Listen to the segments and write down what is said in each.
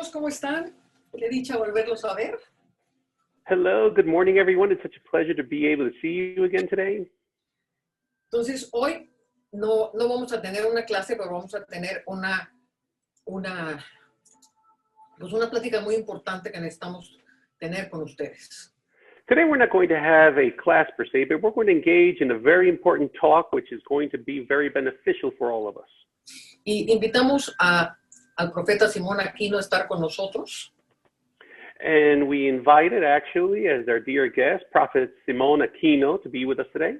hermanos, ¿cómo están? Qué dicha volverlos a ver. Hello, good morning, everyone. It's such a pleasure to be able to see you again today. Entonces, hoy no vamos a tener una clase, pero vamos a tener una plática muy importante que necesitamos tener con ustedes. Today, we're not going to have a class per se, but we're going to engage in a very important talk, which is going to be very beneficial for all of us. Y invitamos al profeta Simón Aquino a estar con nosotros. And we invited, actually, as our dear guest, Prophet Simón Aquino, to be with us today.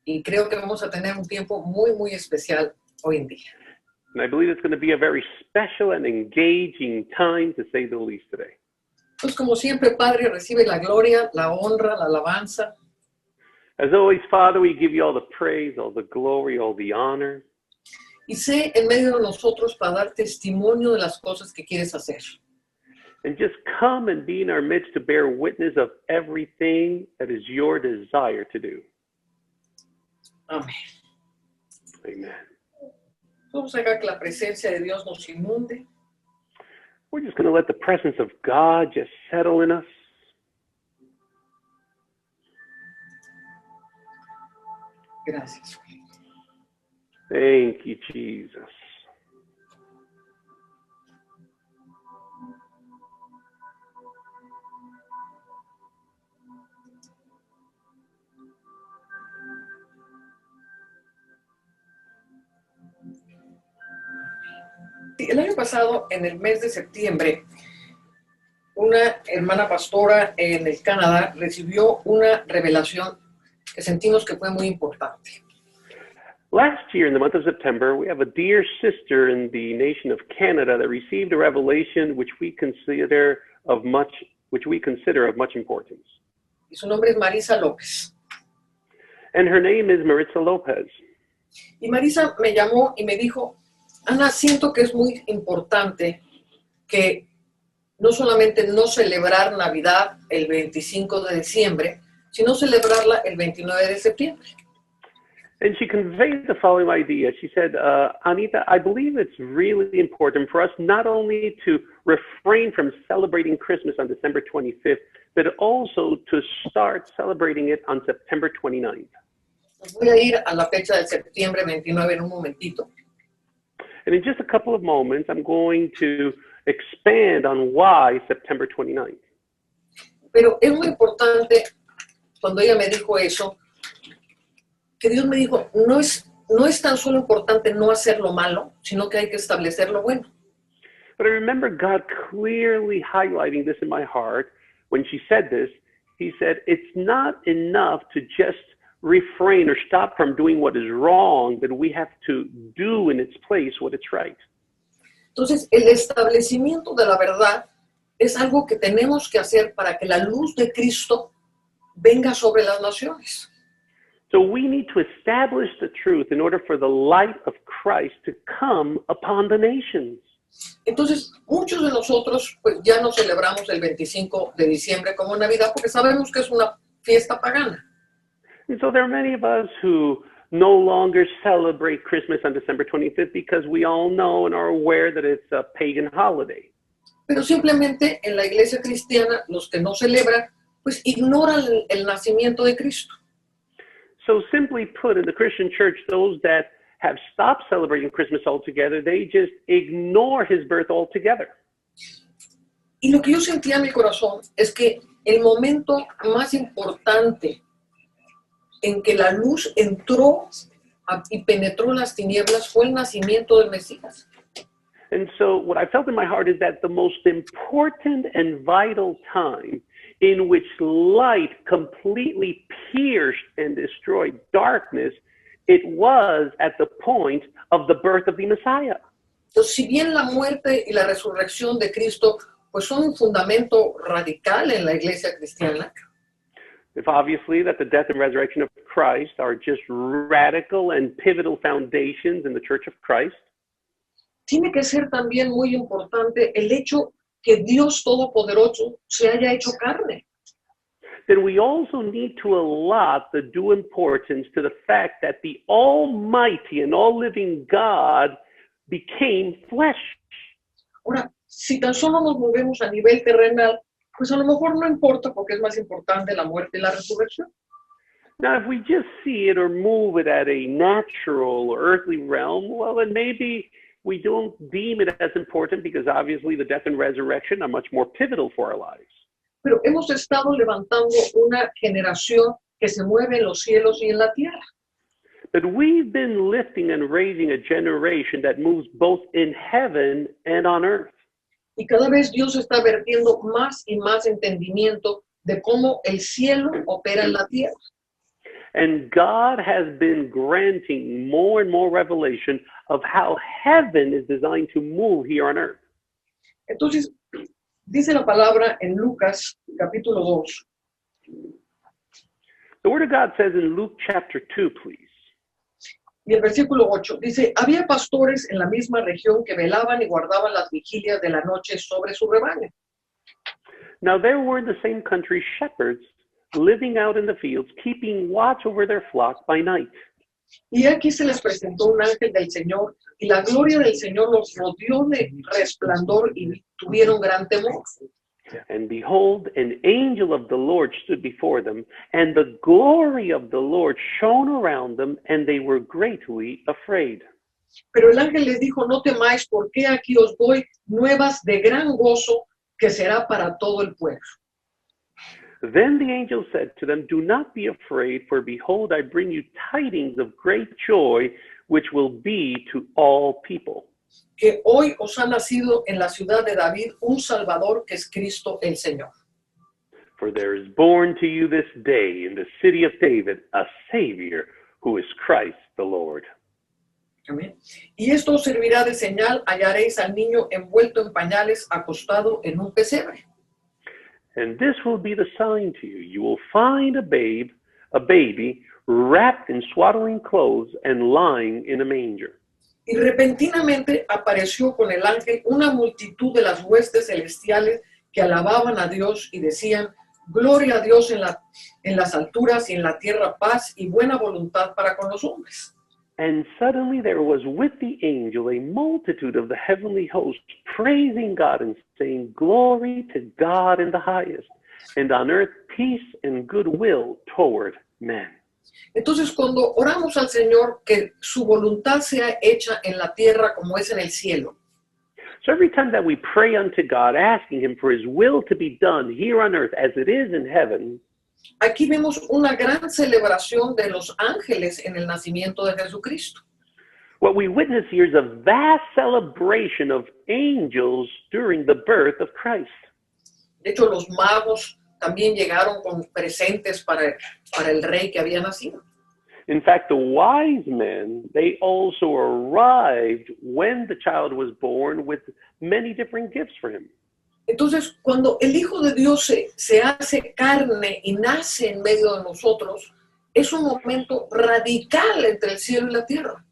Y creo que vamos a tener un tiempo muy, muy especial hoy en día. And I believe it's going to be a very special and engaging time, to say the least, today. Pues como siempre, Padre, recibe la gloria, la honra, la alabanza. As always, Father, we give you all the praise, all the glory, all the honor. Y sé en medio de nosotros para dar testimonio de las cosas que quieres hacer. And just come and be in our midst to bear witness of everything that is your desire to do. Amén. Amen. Vamos a dejar que la presencia de Dios nos inunde. We're just going to let the presence of God just settle in us. Gracias. Thank you, Jesus. El año pasado, en el mes de septiembre, una hermana pastora en el Canadá recibió una revelación que sentimos que fue muy importante. Last year, in the month of September, we have a dear sister in the nation of Canada that received a revelation which we consider of much importance. Y su nombre es Marisa López. And her name is Maritza Lopez. Y Marisa me llamó y me dijo, Ana, siento que es muy importante que no solamente no celebrar Navidad el 25 de diciembre, sino celebrarla el 29 de septiembre. And she conveyed the following idea. She said, Anita, I believe it's really important for us not only to refrain from celebrating Christmas on December 25th, but also to start celebrating it on September 29th. Voy a ir a la fecha de septiembre 29 en un momentito. And in just a couple of moments, I'm going to expand on why September 29th. Pero es muy importante, cuando ella me dijo eso, que Dios me dijo, no es tan solo importante no hacer lo malo, sino que hay que establecer lo bueno. But I remember God clearly highlighting this in my heart when she said this. He said, it's not enough to just refrain or stop from doing what is wrong, but we have to do in its place what is right. Entonces, el establecimiento de la verdad es algo que tenemos que hacer para que la luz de Cristo venga sobre las naciones. So we need to establish the truth in order for the light of Christ to come upon the nations. Entonces, muchos de nosotros pues, ya no celebramos el 25 de diciembre como Navidad porque sabemos que es una fiesta pagana. And so there are many of us who no longer celebrate Christmas on December 25th because we all know and are aware that it's a pagan holiday. Pero simplemente en la iglesia cristiana, los que no celebran, pues ignoran el nacimiento de Cristo. So simply put, in the Christian church, those that have stopped celebrating Christmas altogether, they just ignore his birth altogether. Y lo que yo sentía en mi corazón es que el momento más importante en que la luz entró y penetró las tinieblas fue el nacimiento del Mesías. And so what I felt in my heart is that the most important and vital time in which light completely pierced and destroyed darkness, it was at the point of the birth of the Messiah. Entonces, si bien la muerte y la resurrección de Cristo pues son un fundamento radical en la iglesia cristiana, If obviously that the death and resurrection of Christ are just radical and pivotal foundations in the Church of Christ, tiene que ser también muy importante el hecho que Dios Todopoderoso se haya hecho carne. then we also need to allot the due importance to the fact that the Almighty and all-living God became flesh. Ahora, si tan solo nos movemos a nivel terrenal, pues a lo mejor no importa porque es más importante la muerte y la resurrección. Now, if we just see it or move it at a natural or earthly realm, well, then maybe we don't deem it as important because obviously the death and resurrection are much more pivotal for our lives. Pero hemos estado levantando una generación que se mueve en los cielos y en la tierra. But we've been lifting and raising a generation that moves both in heaven and on earth. Y cada vez Dios está vertiendo más y más entendimiento de cómo el cielo opera en la tierra. And God has been granting more and more revelation of how heaven is designed to move here on earth. Entonces, dice la palabra en Lucas capítulo 2. The Word of God says in Luke chapter 2, please. Y el versículo 8 dice, había pastores en la misma región que velaban y guardaban las vigilias de la noche sobre su rebaño. Now there were in the same country shepherds living out in the fields, keeping watch over their flock by night. Y aquí se les presentó un ángel del Señor, y la gloria del Señor los rodeó de resplandor y tuvieron gran temor. And behold, an angel of the Lord stood before them, and the glory of the Lord shone around them, and they were greatly afraid. Pero el ángel les dijo, no temáis, porque aquí os doy nuevas de gran gozo, que será para todo el pueblo. Then the angel said to them, do not be afraid, for behold, I bring you tidings of great joy, which will be to all people. Que hoy os ha nacido en la ciudad de David un Salvador, que es Cristo el Señor. For there is born to you this day in the city of David a Savior, who is Christ the Lord. Amén. Y esto os servirá de señal, hallaréis al niño envuelto en pañales, acostado en un pesebre. And this will be the sign to you. You will find a baby, wrapped in swaddling clothes and lying in a manger. Y repentinamente apareció con el ángel una multitud de las huestes celestiales que alababan a Dios y decían, gloria a Dios en las alturas y en la tierra paz y buena voluntad para con los hombres. And suddenly there was with the angel a multitude of the heavenly host praising God and saying, glory to God in the highest, and on earth peace and goodwill toward men. Entonces, cuando oramos al Señor, que su voluntad sea hecha en la tierra como es en el cielo. So every time that we pray unto God, asking him for his will to be done here on earth as it is in heaven, aquí vemos una gran celebración de los ángeles en el nacimiento de Jesucristo. what we witness here is a vast celebration of angels during the birth of Christ. De hecho, los magos también llegaron con presentes para el rey que había nacido. In fact, the wise men, they also arrived when the child was born with many different gifts for him. Entonces, cuando el Hijo de Dios se hace carne y nace en medio de nosotros, es un momento radical entre el cielo y la tierra.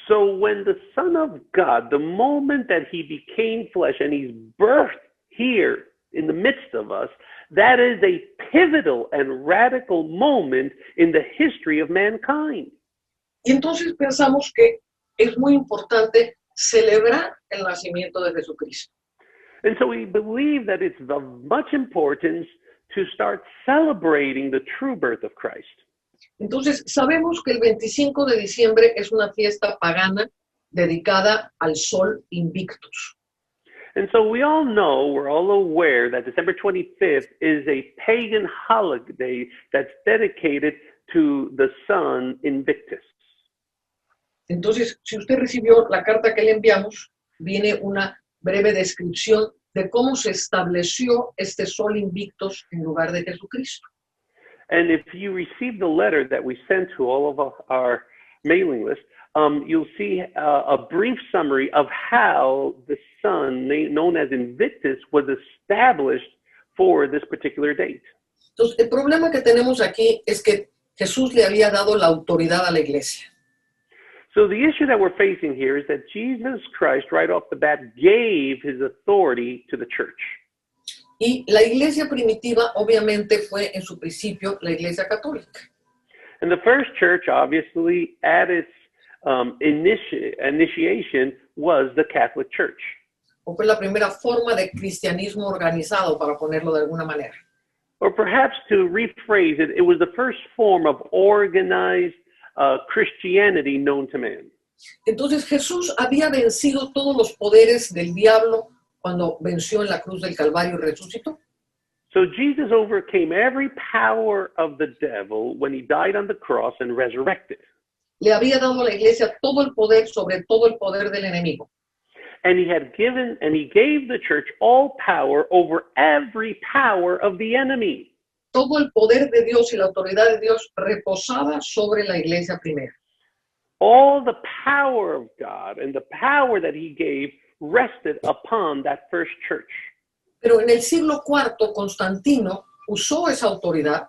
So when the Son of God, the moment that he became flesh and he's birthed here in the midst of us, that is a pivotal and radical moment in the history of mankind. Y entonces pensamos que es muy importante celebrar el nacimiento de Jesucristo. And so we believe that it's of much importance to start celebrating the true birth of Christ. Entonces, sabemos que el 25 de diciembre es una fiesta pagana dedicada al Sol Invictus. And so we all know, we're all aware that December 25th is a pagan holiday that's dedicated to the sun Invictus. Entonces, si usted recibió la carta que le enviamos, viene una breve descripción de cómo se estableció este Sol Invictus en lugar de Jesucristo. And if you received the letter that we sent to all of our mailing list, you'll see a brief summary of how the sun, known as Invictus, was established for this particular date. Entonces, el problema que tenemos aquí es que Jesús le había dado la autoridad a la iglesia. So the issue that we're facing here is that Jesus Christ, right off the bat, gave his authority to the church. Y la iglesia primitiva, obviamente, fue en su principio la iglesia católica. And the first church, obviously, at its initiation, was the Catholic Church. o fue la primera forma de cristianismo organizado, para ponerlo de alguna manera. Or perhaps to rephrase it, it was the first form of organized Christianity known to man. Entonces Jesús había vencido todos los poderes del diablo cuando venció en la cruz del Calvario y resucitó. So Jesus overcame every power of the devil when he died on the cross and resurrected. Le había dado a la iglesia todo el poder sobre todo el poder del enemigo. And he gave the church all power over every power of the enemy. Todo el poder de Dios y la autoridad de Dios reposaba sobre la iglesia primera. All the power of God and the power that he gave rested upon that first church. Pero en el siglo IV, Constantino usó esa autoridad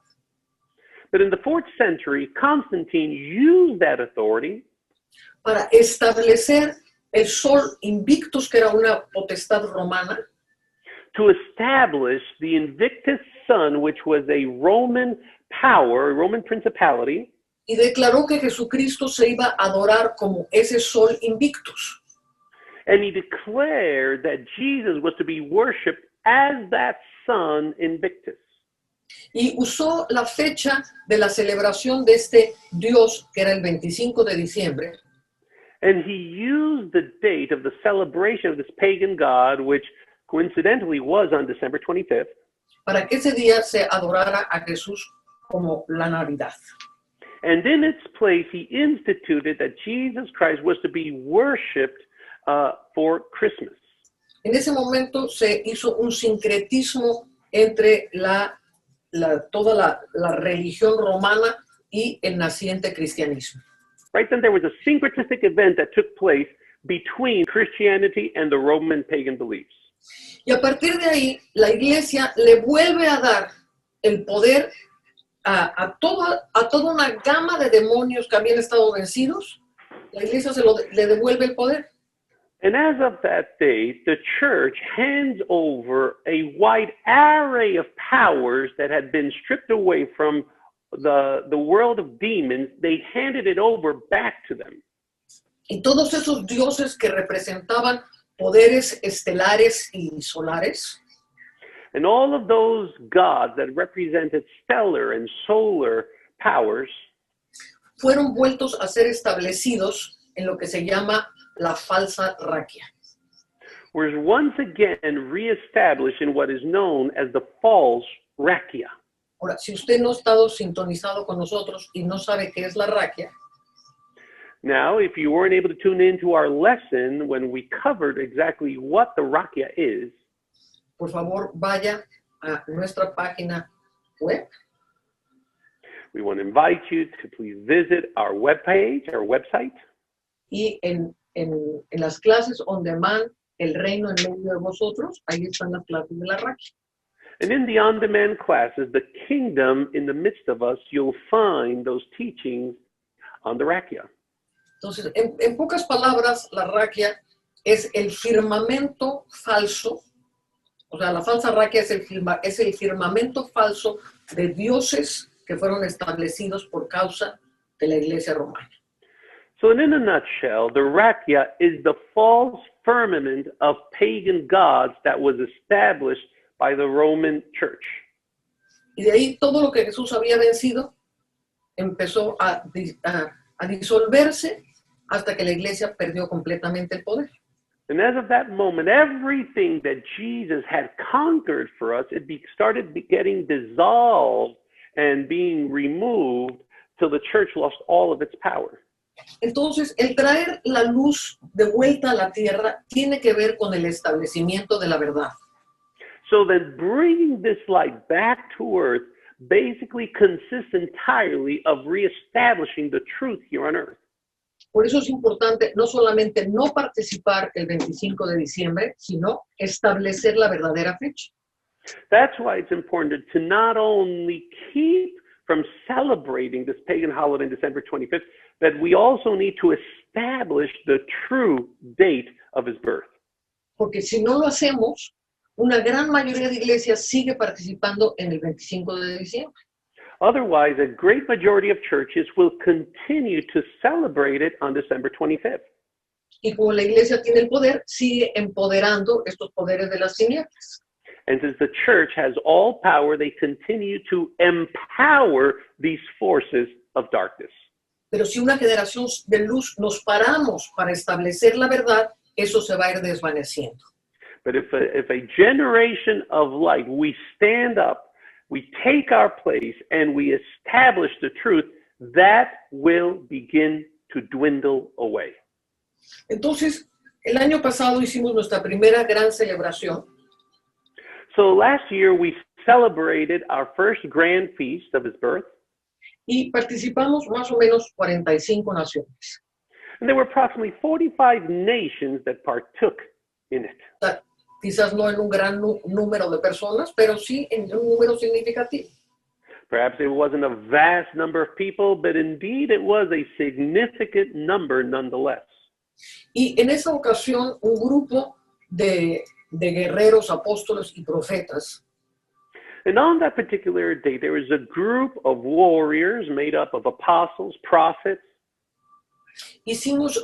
But in the 4th century, Constantine used that authority para establecer el Sol Invictus, que era una potestad romana, to establish the Invictus Sun, which was a Roman power, a Roman principality, y declaró que Jesucristo se iba a adorar como ese Sol Invictus. and he declared that Jesus was to be worshipped as that Sun Invictus. Y usó la fecha de la celebración de este Dios, que era el 25 de diciembre, And he used the date of the celebration of this pagan god, which coincidentally was on December 25th, para que ese día se adorara a Jesús como la Navidad. and in its place he instituted that Jesus Christ was to be worshipped for Christmas. En ese momento se hizo un sincretismo entre toda la religión romana y el naciente cristianismo. Right then, there was a syncretistic event that took place between Christianity and the Roman pagan beliefs. Y a partir de ahí, la iglesia le vuelve a dar el poder a toda una gama de demonios que habían estado vencidos. La iglesia le devuelve el poder. And as of that date, the church hands over a wide array of powers that had been stripped away from the world of demons. They handed it over back to them. Y todos esos dioses que representaban poderes estelares y solares, And all of those gods that represented stellar and solar powers fueron vueltos a ser establecidos en lo que se llama la falsa raquia. were once again reestablished in what is known as the false rakia. Ahora, si usted no ha estado sintonizado con nosotros y no sabe qué es la raquia, Now, if you weren't able to tune into our lesson when we covered exactly what the rakia is, por favor vaya a nuestra página web we want to invite you to please visit our webpage, our website, y en las clases on demand, el reino en medio de vosotros, ahí están las clases de la raquia. and in the on-demand classes, the kingdom in the midst of us, you'll find those teachings on the rakia. Entonces, en pocas palabras, la raquia es el firmamento falso, o sea, la falsa raquia es el firmamento falso de dioses que fueron establecidos por causa de la iglesia romana. So in a nutshell, the rakia is the false firmament of pagan gods that was established by the Roman Church. Y de ahí todo lo que Jesús había vencido empezó a disolverse hasta que la iglesia perdió completamente el poder. And as of that moment, everything that Jesus had conquered for us, started getting dissolved and being removed till the church lost all of its power. Entonces, el traer la luz de vuelta a la tierra tiene que ver con el establecimiento de la verdad. So then bringing this light back to earth basically consists entirely of reestablishing the truth here on earth. Por eso es importante no solamente no participar el 25 de diciembre, sino establecer la verdadera fecha. That's why it's important to not only keep from celebrating this pagan holiday on December 25th, that we also need to establish the true date of his birth. Porque si no lo hacemos, una gran mayoría de iglesias sigue participando en el 25 de diciembre. Otherwise, a great majority of churches will continue to celebrate it on December 25th. Y como la iglesia tiene el poder, sigue empoderando estos poderes de las tinieblas. And since the church has all power, they continue to empower these forces of darkness. Pero si una generación de luz nos paramos para establecer la verdad, eso se va a ir desvaneciendo. But if a generation of light, we stand up, we take our place, and we establish the truth, that will begin to dwindle away. Entonces, el año pasado hicimos nuestra primera gran celebración. So last year we celebrated our first grand feast of his birth. Y participamos más o menos 45 naciones. And there were approximately 45 nations that partook in it. O sea, quizás no en un gran número de personas, pero sí en un número significativo. Perhaps it wasn't a vast number of people, but indeed it was a significant number nonetheless. Y en esa ocasión, un grupo de guerreros, apóstoles y profetas And on that particular day, there was a group of warriors made up of apostles, prophets. hicimos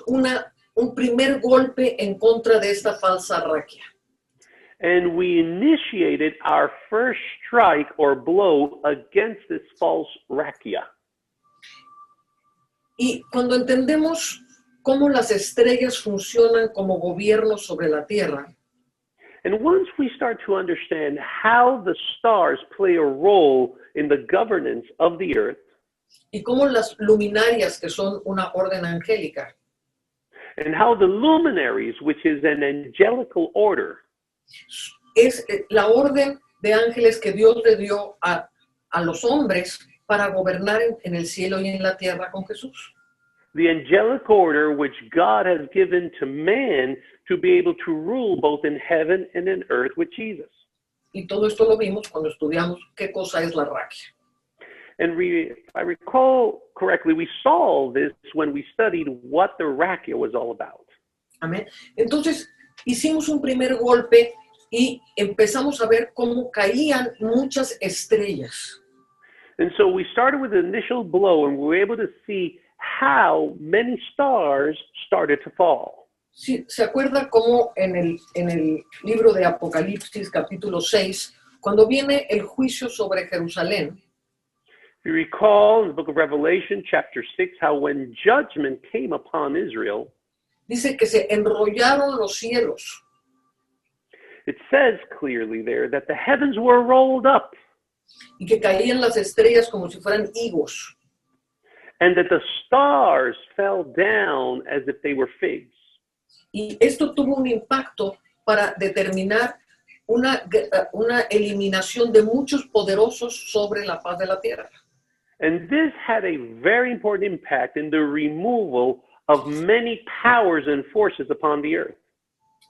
un primer golpe en contra de esta falsa raquia. And we initiated our first strike or blow against this false rakia. Y cuando entendemos cómo las estrellas funcionan como gobiernos sobre la tierra, And once we start to understand how the stars play a role in the governance of the earth, y cómo las luminarias, que son una orden angélica, and how the luminaries, which is an angelical order, es la orden de ángeles que Dios le dio a los hombres para gobernar en el cielo y en la tierra con Jesús. the angelic order which God has given to man to be able to rule both in heaven and in earth with Jesus. Y todo esto lo vimos cuando estudiamos qué cosa es la raquia. And if I recall correctly, we saw this when we studied what the rakia was all about. Amén. Entonces, hicimos un primer golpe y empezamos a ver cómo caían muchas estrellas. And so we started with the initial blow, and we were able to see how many stars started to fall. Sí, ¿se acuerda cómo en el libro de Apocalipsis, capítulo 6, cuando viene el juicio sobre Jerusalén, If you recall in the book of Revelation, chapter 6, how when judgment came upon Israel, dice que se enrollaron los cielos it says clearly there that the heavens were rolled up y que caían las estrellas como si fueran higos. and that the stars fell down as if they were figs. Y esto tuvo un impacto para determinar una eliminación de muchos poderosos sobre la faz de la tierra. And this had a very important impact in the removal of many powers and forces upon the earth.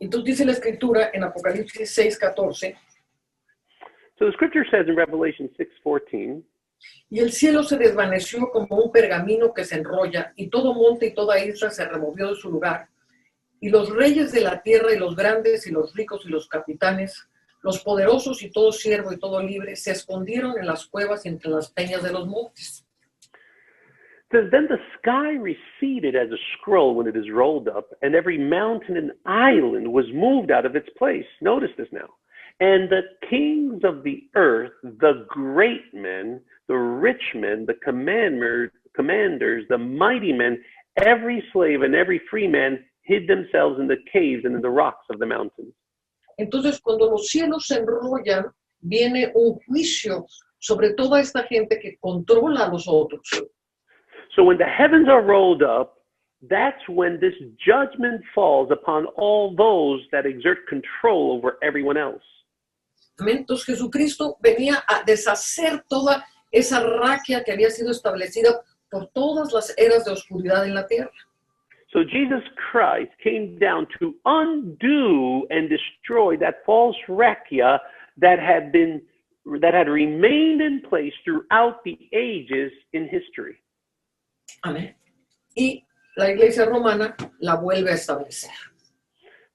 Entonces dice la escritura en Apocalipsis 6:14, So the scripture says in Revelation 6:14, y el cielo se desvaneció como un pergamino que se enrolla, y todo monte y toda isla se removió de su lugar. Y los reyes de la tierra y los grandes y los ricos y los capitanes, los poderosos y todo siervo y todo libre, se escondieron en las cuevas y entre las peñas de los montes. It says, then the sky receded as a scroll when it is rolled up, and every mountain and island was moved out of its place. Notice this now. And the kings of the earth, the great men, the rich men, the commanders, the mighty men, every slave and every free man hid themselves in the caves and in the rocks of the mountains. Entonces, cuando los cielos se enrollan, viene un juicio sobre toda esta gente que controla a los otros. So when the heavens are rolled up, that's when this judgment falls upon all those that exert control over everyone else. Amén. Entonces, Jesucristo venía a deshacer toda esa raquia que había sido establecida por todas las eras de oscuridad en la tierra. So Jesus Christ came down to undo and destroy that false rakia that had remained in place throughout the ages in history. Amén. Y la iglesia romana la vuelve a establecer.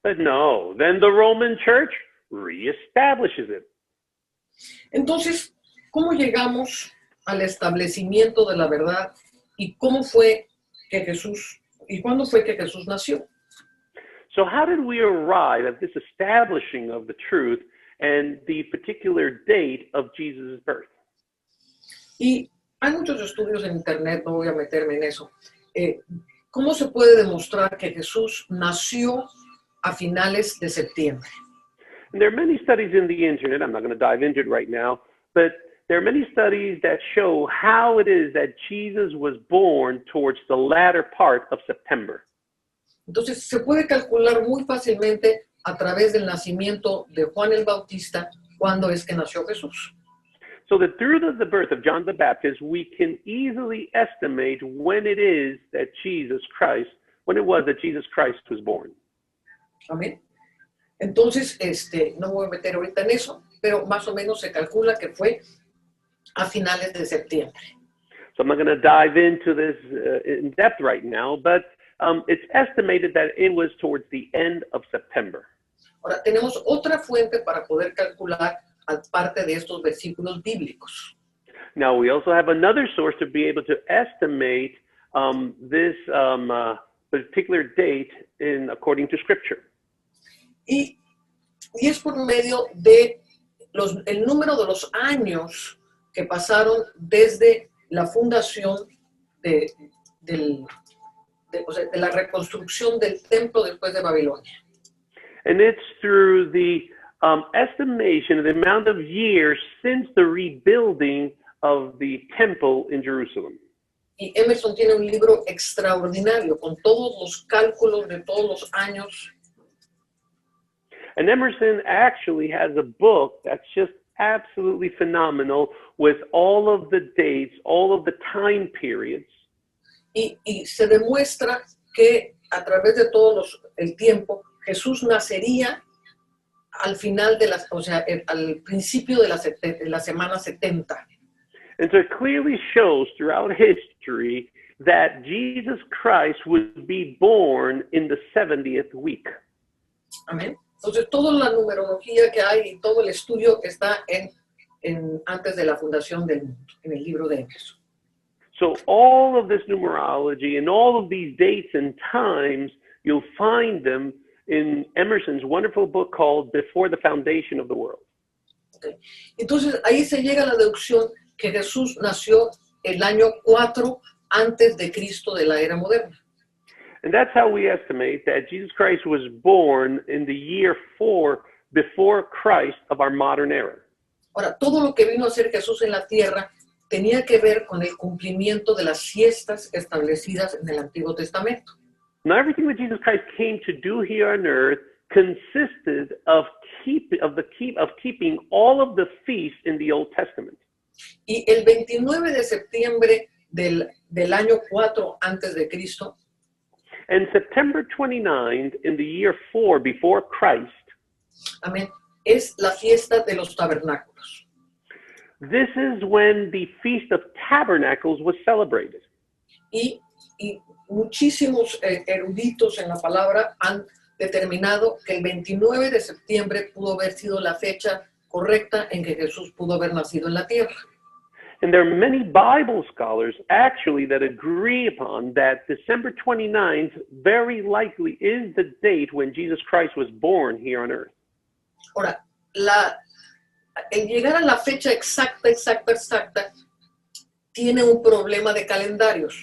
But no, then the Roman Church reestablishes it. Entonces, ¿cómo llegamos al establecimiento de la verdad y cómo fue que Jesús, y cuándo fue que Jesús nació? So how did we arrive at this establishing of the truth and the particular date of Jesus' birth? Y hay muchos estudios en internet, no voy a meterme en eso. ¿Cómo se puede demostrar que Jesús nació a finales de septiembre? And there are many studies in the internet, I'm not going to dive into it right now, but there are many studies that show how it is that Jesus was born towards the latter part of September. Entonces, se puede calcular muy fácilmente a través del nacimiento de Juan el Bautista cuándo es que nació Jesús. So that through the birth of John the Baptist, we can easily estimate when it is that Jesus Christ, when it was that Jesus Christ was born. Amén. Entonces, no voy a meter ahorita en eso, pero más o menos se calcula que fue a finales de septiembre. So I'm not going to dive into this in depth right now, but it's estimated that it was towards the end of September. Ahora, tenemos otra fuente para poder calcular aparte de estos versículos bíblicos. Now, we also have another source to be able to estimate this particular date according to Scripture. Y es por medio de el número de los años que pasaron desde la fundación de la reconstrucción del templo después de Babilonia. And it's through the estimation of the amount of years since the rebuilding of the temple in Jerusalem. Y Emerson tiene un libro extraordinario con todos los cálculos de todos los años. And Emerson actually has a book that's just absolutely phenomenal with all of the dates, all of the time periods. Y se demuestra que a través de el tiempo, Jesús nacería al final al principio de la semana 70. And so it clearly shows throughout history that Jesus Christ would be born in the 70th week. Amén. Entonces, toda la numerología que hay y todo el estudio está antes de la fundación del mundo, en el libro de Éxodo. So all of this numerology and all of these dates and times, you'll find them in Emerson's wonderful book called Before the Foundation of the World. Okay. Entonces, ahí se llega a la deducción que Jesús nació el año 4 antes de Cristo de la era moderna. And that's how we estimate that Jesus Christ was born in the year 4 before Christ of our modern era. Ahora, todo lo que vino a hacer Jesús en la tierra tenía que ver con el cumplimiento de las fiestas establecidas en el Antiguo Testamento. Now, everything that Jesus Christ came to do here on earth consisted of keeping all of the feasts in the Old Testament. Y el 29 de septiembre del año 4 antes de Cristo, And September 29th in the year 4 before Christ, amén, es la fiesta de los tabernáculos. this is when the Feast of Tabernacles was celebrated. Y muchísimos eruditos en la palabra han determinado que el 29 de septiembre pudo haber sido la fecha correcta en que Jesús pudo haber nacido en la tierra. And there are many Bible scholars actually that agree upon that December 29th very likely is the date when Jesus Christ was born here on earth. Ahora, el llegar a la fecha exacta, tiene un problema de calendarios.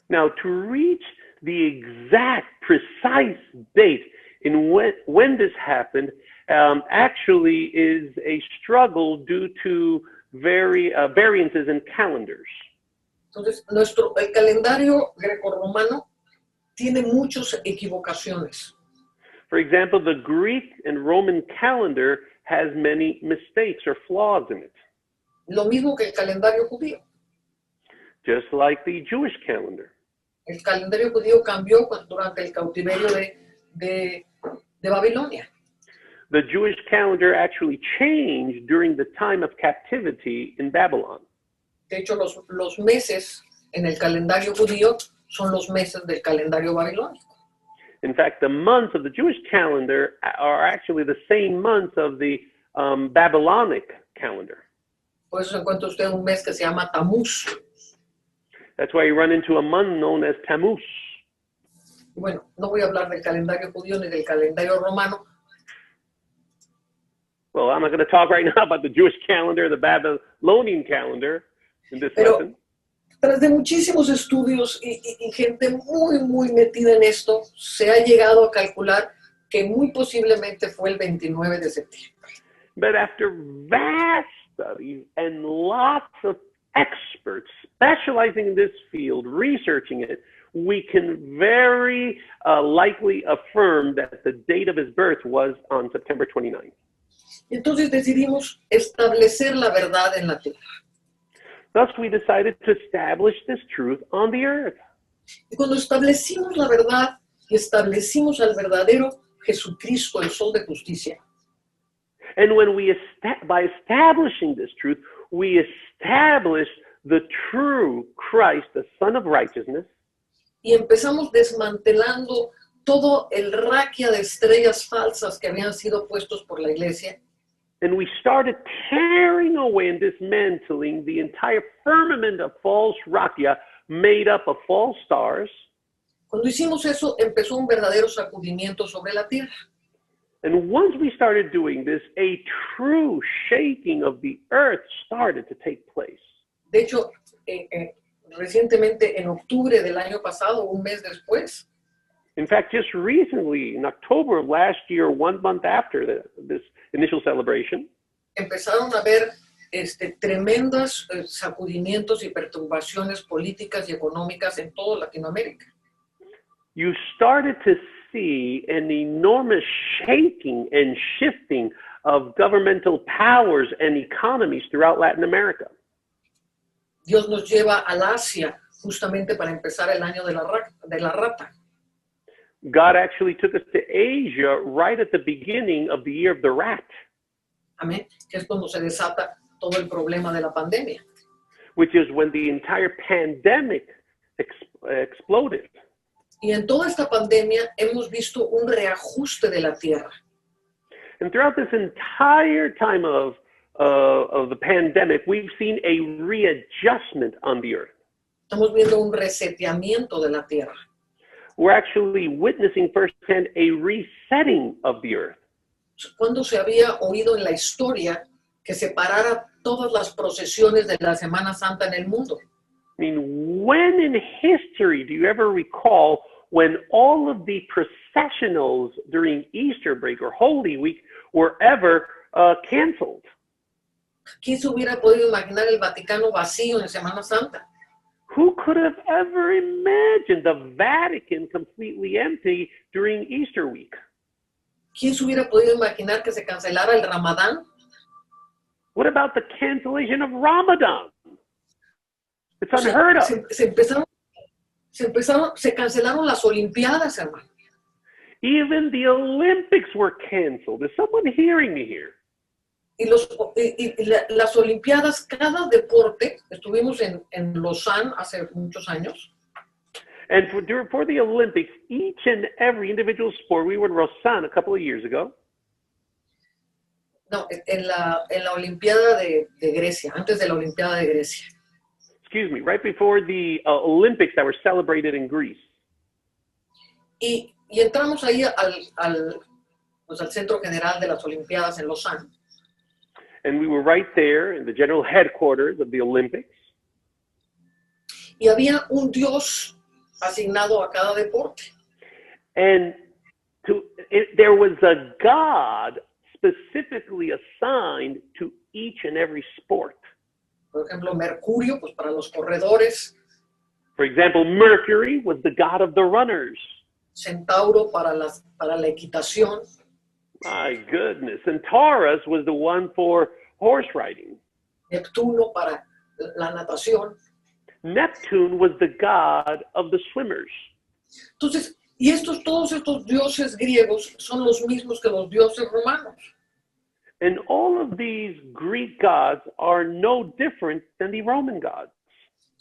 Now, to reach the exact, precise date in when this happened actually is a struggle due to variances in calendars. Entonces, el calendario grecorromano tiene muchas equivocaciones. For example, the Greek and Roman calendar has many mistakes or flaws in it, Lo mismo que el calendario judío. just like the Jewish calendar. El calendario judío cambió durante el cautiverio de Babilonia. The Jewish calendar actually changed during the time of captivity in Babylon. De hecho, los meses en el calendario judío son los meses del calendario babilónico. In fact, the months of the Jewish calendar are actually the same months of the Babylonic calendar. Por eso encuentra usted un mes que se llama Tamuz. That's why you run into a month known as Tammuz. Bueno, no voy a hablar del calendario judío ni del calendario romano. Well, I'm not going to talk right now about the Jewish calendar, the Babylonian calendar in this lesson. Tras de muchísimos estudios y gente muy metida en esto, se ha llegado a calcular que muy posiblemente fue el 29 de septiembre. But after vast studies and lots of experts specializing in this field, researching it, we can very likely affirm that the date of his birth was on September 29th. Entonces decidimos establecer la verdad en la tierra. Thus, we decided to establish this truth on the earth. Y cuando establecimos la verdad y establecimos al verdadero Jesucristo, el Sol de Justicia, And when by establishing this truth, we established the true Christ, the Son of Righteousness, y empezamos desmantelando todo el raquia de estrellas falsas que habían sido puestos por la iglesia, and we started tearing away and dismantling the entire firmament of false rakia made up of false stars. cuando hicimos eso empezó un verdadero sacudimiento sobre la tierra. And once we started doing this, a true shaking of the earth started to take place. De hecho, recientemente en octubre del año pasado, un mes después, In fact, just recently, in October of last year, 1 month after this initial celebration, empezaron a haber tremendos sacudimientos y perturbaciones políticas y económicas en toda Latinoamérica. you started to see an enormous shaking and shifting of governmental powers and economies throughout Latin America. Dios nos lleva al Asia justamente para empezar el año de la rata. God actually took us to Asia right at the beginning of the year of the rat, Amén. Que es cuando se desata todo el problema de la pandemia. which is when the entire pandemic exploded. Y en toda esta pandemia hemos visto un reajuste de la tierra. And throughout this entire time of the pandemic, we've seen a readjustment on the earth. Estamos viendo un reseteamiento de la tierra. We're actually witnessing firsthand a resetting of the earth. ¿Cuándo se había oído en la historia que se parara todas las procesiones de la Semana Santa en el mundo? I mean, when in history do you ever recall when all of the processionals during Easter break or Holy Week were ever canceled? ¿Quién se hubiera podido imaginar el Vaticano vacío en Semana Santa? Who could have ever imagined the Vatican completely empty during Easter week? ¿Quién se hubiera podido imaginar que se cancelara el Ramadán? What about the cancellation of Ramadan? It's unheard of. Se cancelaron las Olimpiadas, hermano. Even the Olympics were canceled. Is someone hearing me here? Y las Olimpiadas, cada deporte, estuvimos en Lausanne hace muchos años. And for the Olympics, each and every individual sport, we were in Lausanne a couple of years ago. No, en la Olimpiada de Grecia, antes de la Olimpiada de Grecia. Excuse me, right before the Olympics that were celebrated in Greece. Y entramos ahí al Centro General de las Olimpiadas en Lausanne. And we were right there in the general headquarters of the Olympics. Y había un dios asignado a cada deporte. And there was a god specifically assigned to each and every sport. Por ejemplo, Mercurio, pues para los corredores. For example, Mercury was the god of the runners. Centauro para la equitación. My goodness. And Taurus was the one for horse riding. Neptuno para la natación. Neptune was the god of the swimmers. Entonces, todos estos dioses griegos son los mismos que los dioses romanos. And all of these Greek gods are no different than the Roman gods.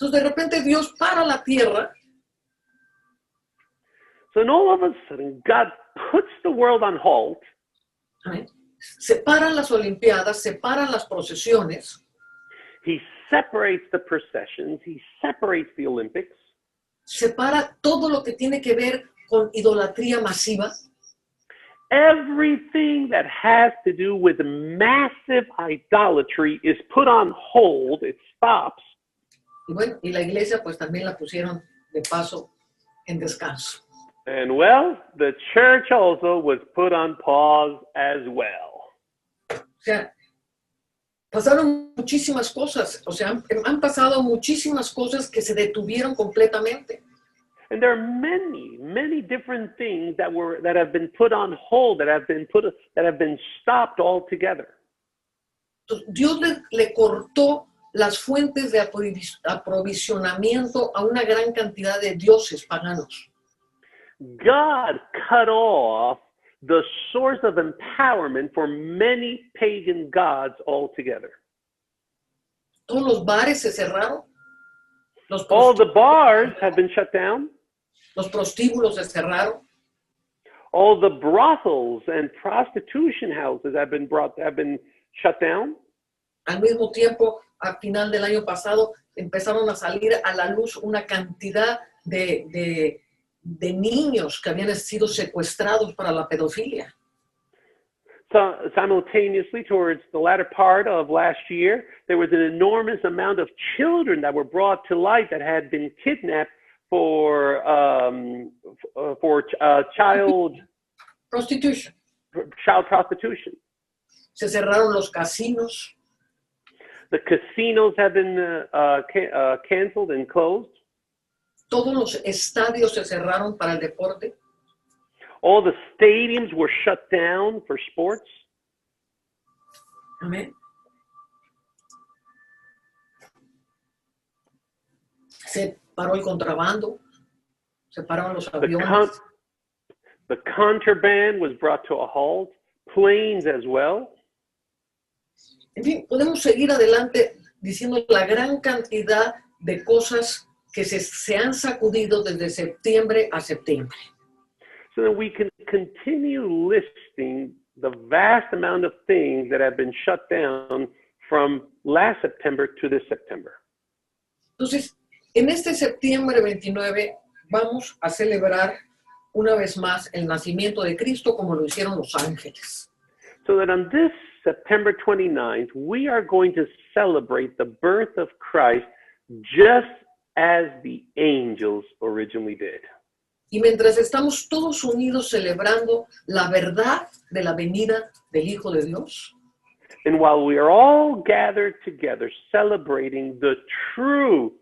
Entonces, de repente Dios para la tierra. So then all of a sudden, God puts the world on halt. Separan las Olimpiadas, separan las procesiones. He separates the processions. He separates the Olympics. Separa todo lo que tiene que ver con idolatría masiva. Everything that has to do with massive idolatry is put on hold. It stops. Y bueno, y la iglesia pues también la pusieron de paso en descanso. And well, the church also was put on pause as well. O sea, pasaron muchísimas cosas, o sea, han pasado muchísimas cosas que se detuvieron completamente. And there are many, many different things that have been put on hold, that have been stopped altogether. Entonces, Dios le cortó las fuentes de aprovisionamiento a una gran cantidad de dioses paganos. God cut off the source of empowerment for many pagan gods altogether. Todos los bares se cerraron. All the bars have been shut down. Los prostíbulos se cerraron. All the brothels and prostitution houses have been shut down. Al mismo tiempo, al final del año pasado, empezaron a salir a la luz una cantidad de niños que habían sido secuestrados para la pedofilia. So simultaneously, towards the latter part of last year, there was an enormous amount of children that were brought to light that had been kidnapped for child Prostitution. Child prostitution. Se cerraron los casinos. The casinos have been canceled and closed. Todos los estadios se cerraron para el deporte. All the stadiums were shut down for sports. Amén. Se paró el contrabando. Se pararon los aviones. The contraband was brought to a halt. Planes as well. En fin, podemos seguir adelante diciendo la gran cantidad de cosas que se han sacudido desde septiembre a septiembre. So that we can continue listing the vast amount of things that have been shut down from last September to this September. Entonces, en este septiembre 29 vamos a celebrar una vez más el nacimiento de Cristo como lo hicieron los ángeles. So that on this September 29th, we are going to celebrate the birth of Christ just as the angels originally did. Y mientras estamos todos unidos celebrando la verdad de la venida del Hijo de Dios, And while we are all gathered together celebrating the true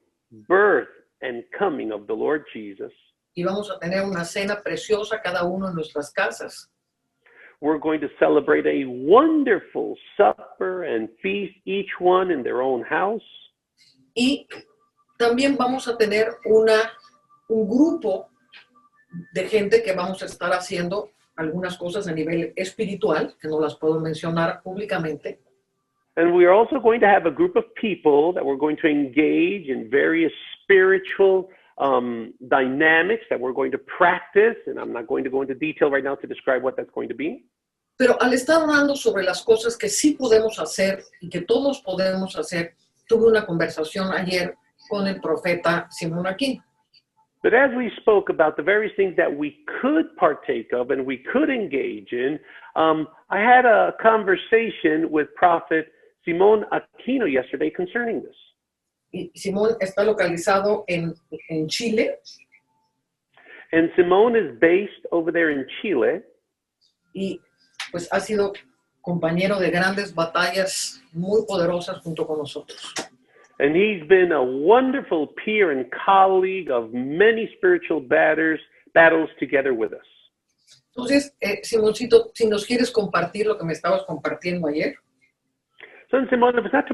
birth and coming of the Lord Jesus, y vamos a tener una cena preciosa cada uno en nuestras casas, we're going to celebrate a wonderful supper and feast, each one in their own house. y también vamos a tener un grupo de gente que vamos a estar haciendo algunas cosas a nivel espiritual, que no las puedo mencionar públicamente. And we are also going to have a group of people that we're going to engage in various spiritual dynamics that we're going to practice. And I'm not going to go into detail right now to describe what that's going to be. Pero al estar hablando sobre las cosas que sí podemos hacer y que todos podemos hacer, tuve una conversación ayer con el profeta Simón Aquino. But as we spoke about the various things that we could partake of and we could engage in, I had a conversation with Prophet Simón Aquino yesterday concerning this. Y Simón está localizado en Chile. And Simón is based over there in Chile. Y pues ha sido compañero de grandes batallas muy poderosas junto con nosotros. And he's been a wonderful peer and colleague of many spiritual battles together with us. Entonces, Simoncito, si nos quieres compartir lo que me estabas compartiendo ayer. So, Simón, if it's not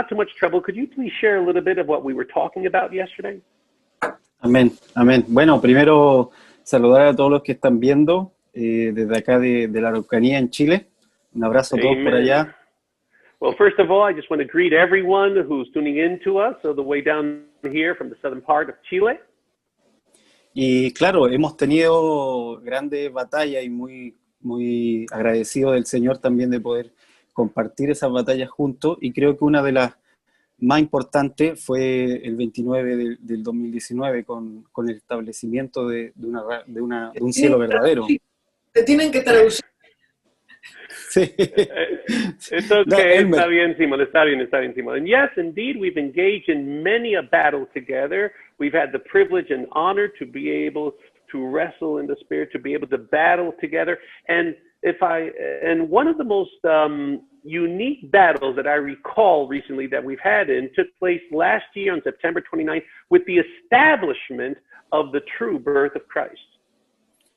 too much trouble, could you please share a little bit of what we were talking about yesterday? Amén, amén. Bueno, primero saludar a todos los que están viendo desde acá de la Araucanía en Chile. Un abrazo a todos por allá. Well, first of all, I just want to greet everyone who's tuning in to us, all the way down here from the southern part of Chile. Y claro, hemos tenido grandes batallas y muy agradecido del Señor también de poder compartir esas batallas juntos. Y creo que una de más importante fue el 29 del 2019 con el establecimiento de un cielo verdadero. Te tienen que traducir. Sí. It's okay, Elmer. está bien, Simon, está bien, Simon. And yes, indeed, we've engaged in many a battle together. We've had the privilege and honor to be able to wrestle in the spirit, to be able to battle together. And one of the most unique battles that I recall recently that we've had took place last year on September 29th with the establishment of the true birth of Christ.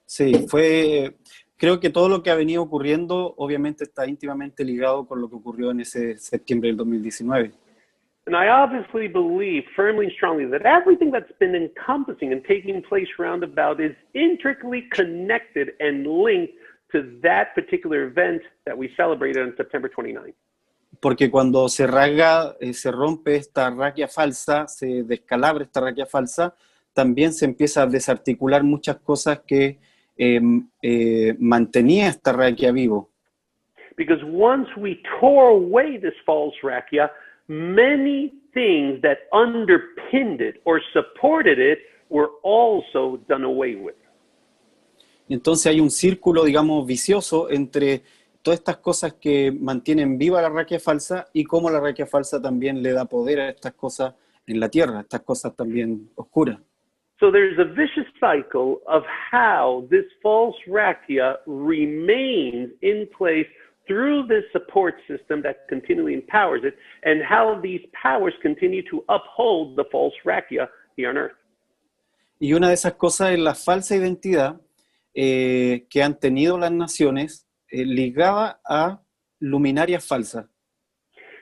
Sí, creo que todo lo que ha venido ocurriendo obviamente está íntimamente ligado con lo que ocurrió en ese septiembre del 2019. And I obviously believe firmly and strongly that everything that's been encompassing and taking place roundabout is intricately connected and linked to that particular event that we celebrated on September 29th. Porque cuando se rompe esta raquia falsa, se descalabra esta raquia falsa, también se empieza a desarticular muchas cosas que mantenía esta raquia vivo. Because once we tore away this false raquia, many things that underpinned it or supported it were also done away with. Entonces hay un círculo, digamos, vicioso entre todas estas cosas que mantienen viva la raquia falsa y cómo la raquia falsa también le da poder a estas cosas en la tierra, estas cosas también oscuras. So there's a vicious cycle of how this false raquia remains in place through this support system that continually empowers it, and how these powers continue to uphold the false raquia here on earth. Y una de esas cosas es la falsa identidad que han tenido las naciones ligada a luminarias falsas.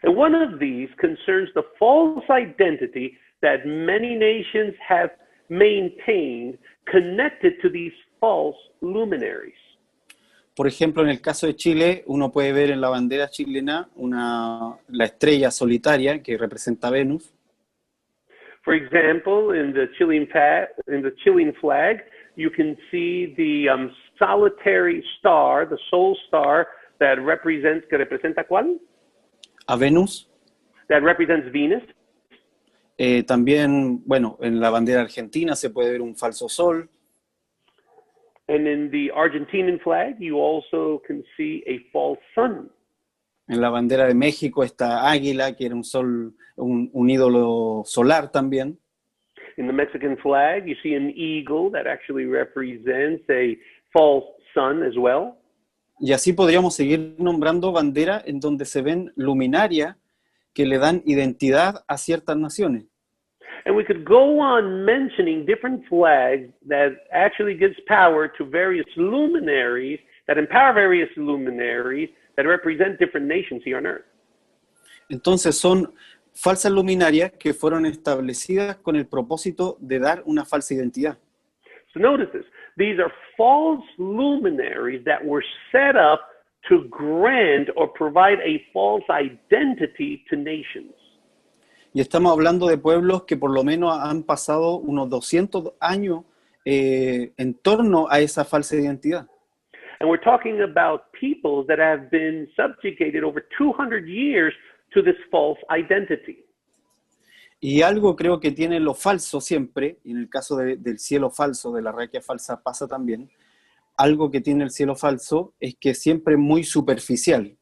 And one of these concerns the false identity that many nations have maintained connected to these false luminaries. Por ejemplo, en el caso de Chile, uno puede ver en la bandera chilena la estrella solitaria que representa a Venus. For example, in the Chilean flag, you can see the solitary star, the sole star que representa ¿cuál? A Venus. That represents Venus. También, bueno, en la bandera argentina se puede ver un falso sol. And in the Argentinian flag, you also can see a false sun. En la bandera de México está águila, que era un sol, un ídolo solar también. In the Mexican flag, you see an eagle that actually represents a false sun as well. Y así podríamos seguir nombrando banderas en donde se ven luminarias que le dan identidad a ciertas naciones. And we could go on mentioning different flags that actually gives power to various luminaries, that empower various luminaries that represent different nations here on earth. Entonces son falsas luminarias que fueron establecidas con el propósito de dar una falsa identidad. So notice this. These are false luminaries that were set up to grant or provide a false identity to nations. Y estamos hablando de pueblos que por lo menos han pasado unos 200 años en torno a esa falsa identidad. And we're talking about peoples that have been subjugated over 200 years to this false identity. Y algo creo que tiene lo falso siempre, y en el caso del cielo falso, de la raquia falsa pasa también, algo que tiene el cielo falso es que siempre es muy superficial.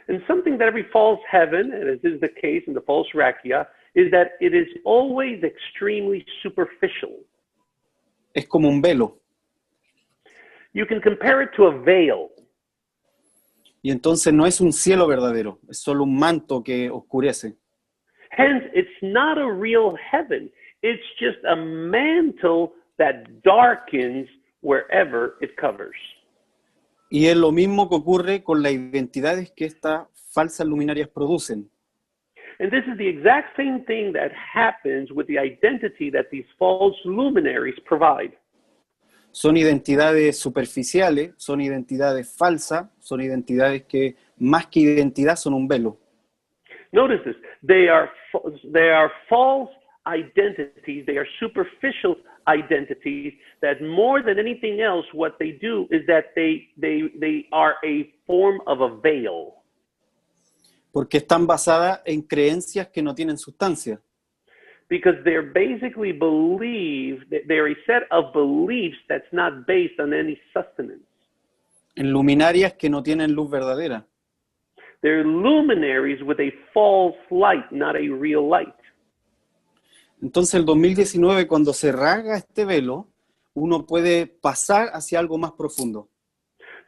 And something that every false heaven, and as is the case in the false raquia, is that it is always extremely superficial. Es como un velo. You can compare it to a veil. Y entonces no es un cielo verdadero, es solo un manto que oscurece. Hence, it's not a real heaven. It's just a mantle that darkens wherever it covers. Y es lo mismo que ocurre con las identidades que estas falsas luminarias producen. And this is the exact same thing that happens with the identity that these false luminaries provide. Son identidades superficiales, son identidades falsas, son identidades que más que identidad son un velo. Notice this. They are false identities. They are superficial identities that more than anything else, what they do is that they are a form of a veil. Porque están basadas en creencias que no tienen sustancia. Because they're basically they're a set of beliefs that's not based on any sustenance. En luminarias que no tienen luz verdadera. They're luminaries with a false light, not a real light. Entonces el 2019, cuando se rasga este velo, uno puede pasar hacia algo más profundo.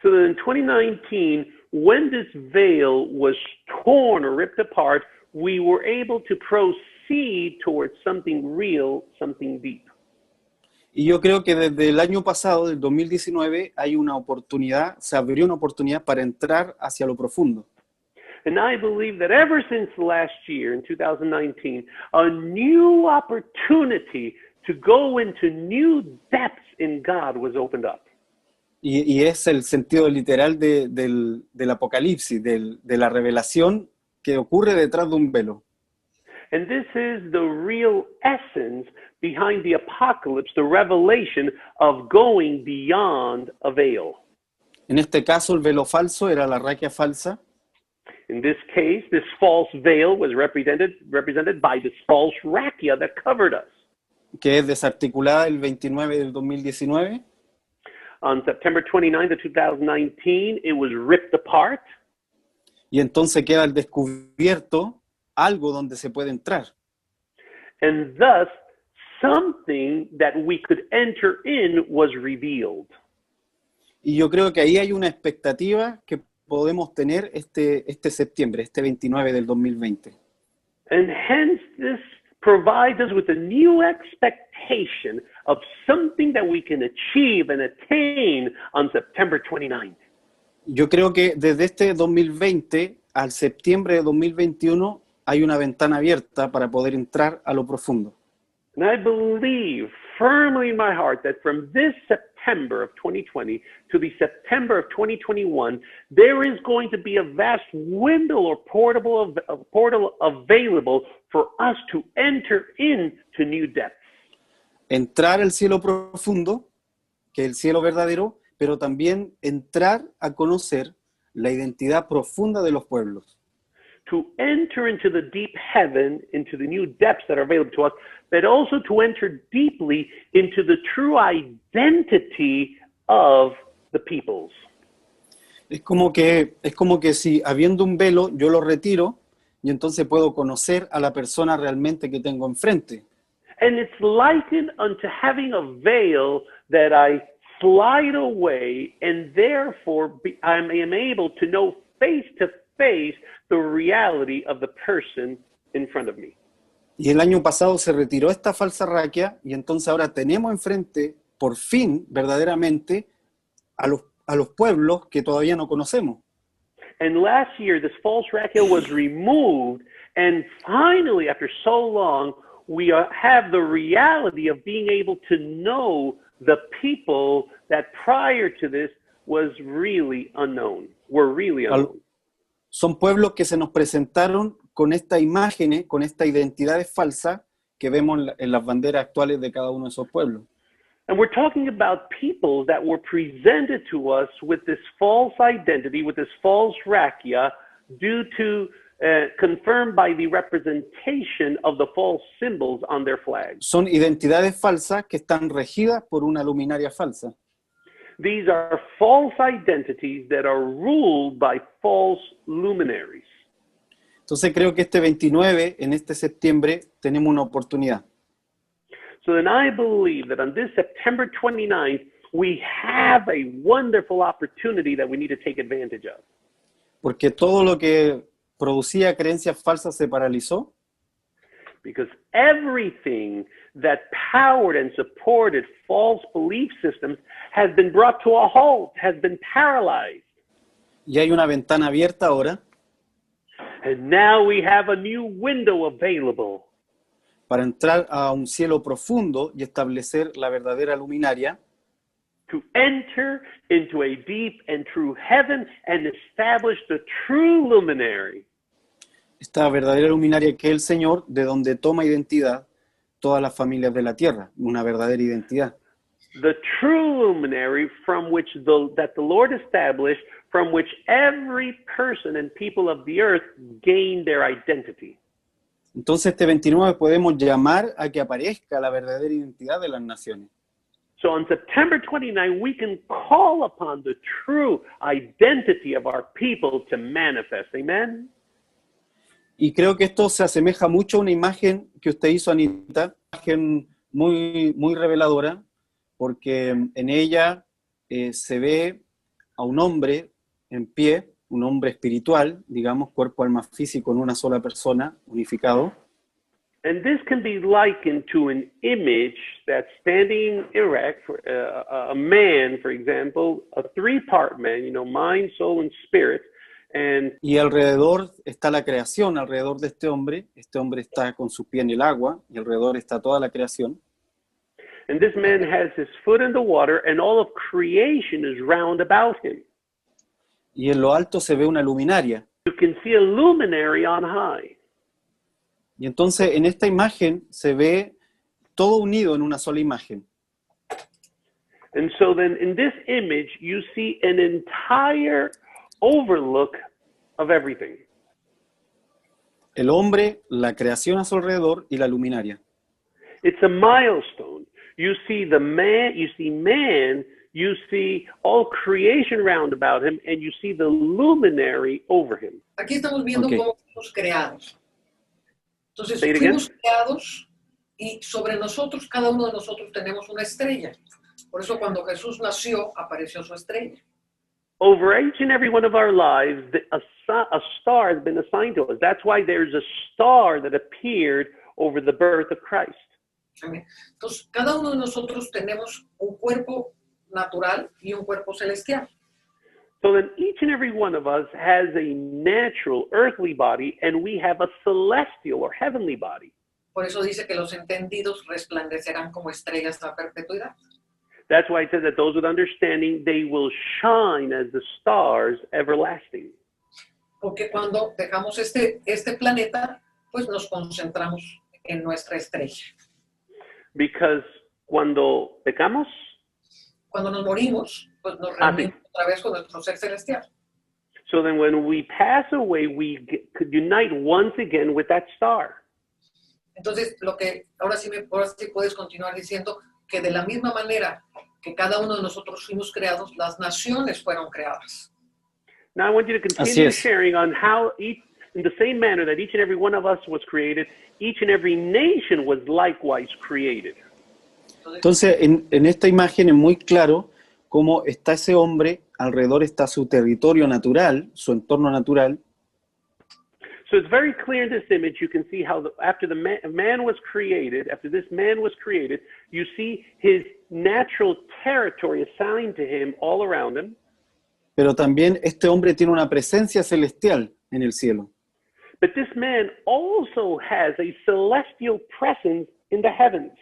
So that in 2019, when this veil was torn or ripped apart, we were able to proceed towards something real, something deep. Y yo creo que desde el año pasado, del 2019, hay una oportunidad, se abrió una oportunidad para entrar hacia lo profundo. And I believe that ever since last year, in 2019, a new opportunity to go into new depths in God was opened up. Y es el sentido literal del Apocalipsis, de la revelación que ocurre detrás de un velo. And this is the real essence behind the apocalypse, the revelation of going beyond a veil. En este caso, el velo falso era la raquia falsa. In this case, this false veil was represented by this false rakia that covered us. Que es desarticulada el 29 del 2019. On September 29th of 2019, it was ripped apart. Y entonces queda al descubierto algo donde se puede entrar. And thus, something that we could enter in was revealed. Y yo creo que ahí hay una expectativa que podemos tener este septiembre, este 29 del 2020. And hence, this provides us with a new expectation of something that we can achieve and attain on September 29th. Yo creo que desde este 2020 al septiembre de 2021 hay una ventana abierta para poder entrar a lo profundo. And I believe firmly in my heart that from this September of 2020 to the September of 2021, there is going to be a vast window or portal available for us to enter into new depths. Entrar al cielo profundo, que es el cielo verdadero, pero también entrar a conocer la identidad profunda de los pueblos. To enter into the deep heaven, into the new depths that are available to us, but also to enter deeply into the true identity of the peoples. Es como que si habiendo un velo yo lo retiro y entonces puedo conocer a la persona realmente que tengo enfrente. And it's likened unto having a veil that I slide away, and therefore I am able to know face to face the reality of the person in front of me. Y el año pasado se retiró esta falsa raquia y entonces ahora tenemos enfrente, por fin, verdaderamente, a los pueblos que todavía no conocemos. And last year, this false rakia was removed, and finally, after so long, we have the reality of being able to know the people that prior to this were really unknown. Son pueblos que se nos presentaron con estas imágenes, con estas identidades falsas que vemos en las banderas actuales de cada uno de esos pueblos. And we're talking about people that were presented to us with this false identity, with this false rakia, due to confirmed by the representation of the false symbols on their flags. Son identidades falsas que están regidas por una luminaria falsa. These are false identities that are ruled by false luminaries. Entonces creo que este 29, en este septiembre, tenemos una oportunidad. So then I believe that on this September 29th, we have a wonderful opportunity that we need to take advantage of. Porque todo lo que producía creencias falsas se paralizó. Because everything that powered and supported false belief systems has been brought to a halt, has been paralyzed. Y hay una ventana abierta ahora And now we have a new window available para entrar a un cielo profundo y establecer la verdadera luminaria, to enter into a deep and true heaven and establish the true luminary. esta verdadera luminaria que es el Señor, de donde toma identidad todas las familias de la tierra, una verdadera identidad. the true luminary from which that the Lord established, from which every person and people of the earth gain their identity. Entonces este 29 podemos llamar a que aparezca la verdadera identidad de las naciones. So on September 29, we can call upon the true identity of our people to manifest. Amen? Y creo que esto se asemeja mucho a una imagen que usted hizo, Anita, una imagen muy reveladora, porque en ella se ve a un hombre en pie, un hombre espiritual, digamos, cuerpo, alma, físico en una sola persona, unificado. And this can be likened to an image that's standing erect, a man, for example, a three-part man, you know, mind, soul, and spirit. And Y alrededor está la creación, alrededor de este hombre está con su pie en el agua, y alrededor está toda la creación. And this man has his foot in the water, and all of creation is round about him. Y en lo alto se ve una luminaria. You can see a luminary on high. Y entonces en esta imagen se ve todo unido en una sola imagen. And so then in this image, you see an entire overlook of everything. El hombre, la creación a su alrededor y la luminaria. It's a milestone. You see man, you see all creation round about him, and you see the luminary over him. Aquí estamos viendo Okay. cómo fuimos creados. Entonces, Say it again. fuimos creados y sobre nosotros, cada uno de nosotros tenemos una estrella. Por eso cuando Jesús nació, apareció su estrella. Over each and every one of our lives, a star has been assigned to us. That's why there's a star that appeared over the birth of Christ. Amén. Entonces, cada uno de nosotros tenemos un cuerpo natural y un cuerpo celestial. So then each and every one of us has a natural earthly body, and we have a celestial or heavenly body. Por eso dice que los entendidos resplandecerán como estrellas a perpetuidad. That's why it says that those with understanding, they will shine as the stars everlasting. Porque cuando dejamos este planeta, pues nos concentramos en nuestra estrella. Because cuando pecamos, Cuando nos morimos, pues nos sí. reunimos otra vez con nuestro ser celestial. so then when we pass away, could unite once again with that star. Entonces, ahora sí puedes continuar diciendo que de la misma manera que cada uno de nosotros fuimos creados, las naciones fueron creadas. Now I want you to Así continue es. sharing on how in the same manner that each and every one of us was created, each and every nation was likewise created. Entonces en esta imagen es muy claro cómo está ese hombre, alrededor está su territorio natural, su entorno natural. So it's very clear in this image, you can see how after this man was created, you see his natural territory assigned to him all around him. Pero también este hombre tiene una presencia celestial en el cielo. But this man also has a celestial presence in the heavens.